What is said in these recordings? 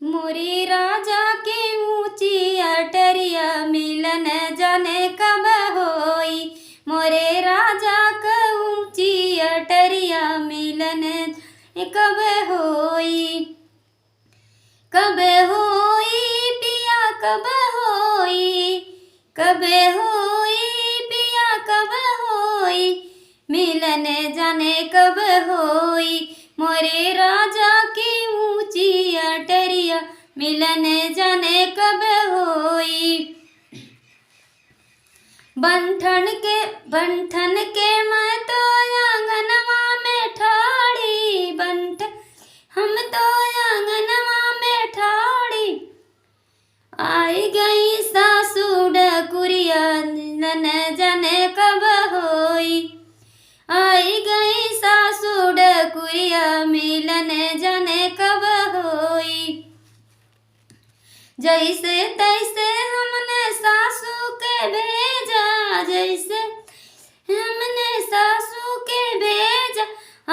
मोरे राजा के ऊंची अटरिया मिलन जाने कब होई। मोरे राजा का ऊंची अटरिया मिलन कब होई। कब होई पिया कब होई। कब होई पिया कब होई। मिलन जाने कब होई। मोरे राजा की ऊंची अटरिया मिलन जाने कब होई। बंठन के मैं तो आंगनवा में ठाड़ी। बंठन हम तो आंगनवा में ठाड़ी। आई गई सासू डकुरिया मिलन जाने कब होई। आई गई सासू डकुरिया मिलन जाने कब होई। जैसे तैसे हमने सासू के भेजा। जैसे हमने सासू के भेजा।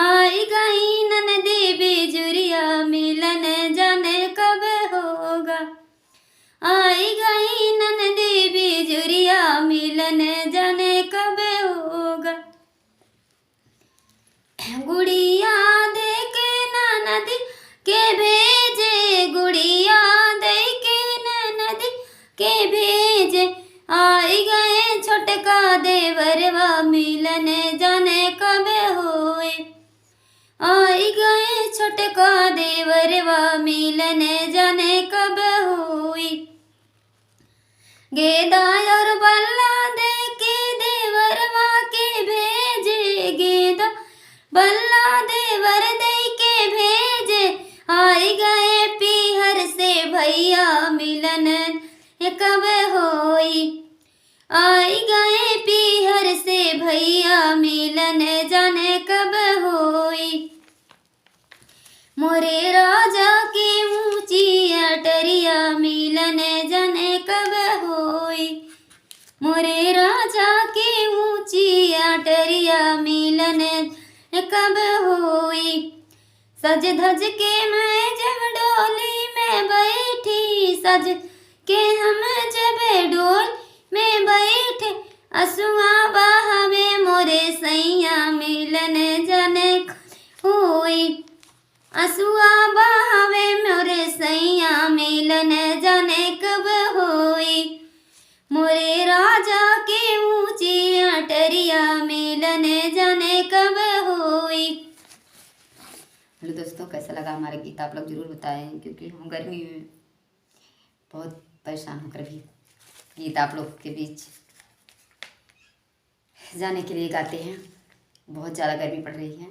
आई गई ननदी बिजुरिया मिलन जाने कब होगा। आई गई ननदी बिजुरिया मिलन जाने कब होगा। गुड़िया दे के ननदी के भेजे। गुड़िया दे के ननदी के भेजे। आई गए छोटका देवरवा मिलन जाने कब होए। आई गए छोटका देवरवा मिलन जाने कब होई। गेदा और बल्ला दे के देवरवा के भेजे। गेदा बल्ला देवर दे के भेजे। आई गए पीहर से भैया मिलन कब होई। आई गए पीहर से भैया मिलन जाने कब होई। मोरे राजा की ऊंची अटरिया मिलन जाने कब होई। मोरे राजा की ऊंची अटरिया मिलन कब होई। सज धज के मैं जब डोली में बैठी। सज के हम जब डोल में बैठे। असुआ बहावे मोरे सैया मिलन जाने होई। असुआ बहावे मोरे सैया मिलन जाने कब होई। मोरे राजा के ऊंची अटरिया मिलन जाने कब होई। हेलो दोस्तों, कैसा लगा हमारे गीत आप लोग ज़रूर बताएं, क्योंकि हम गर्मी में बहुत परेशान होकर भी गीत आप लोग के बीच जाने के लिए गाते हैं। बहुत ज़्यादा गर्मी पड़ रही है।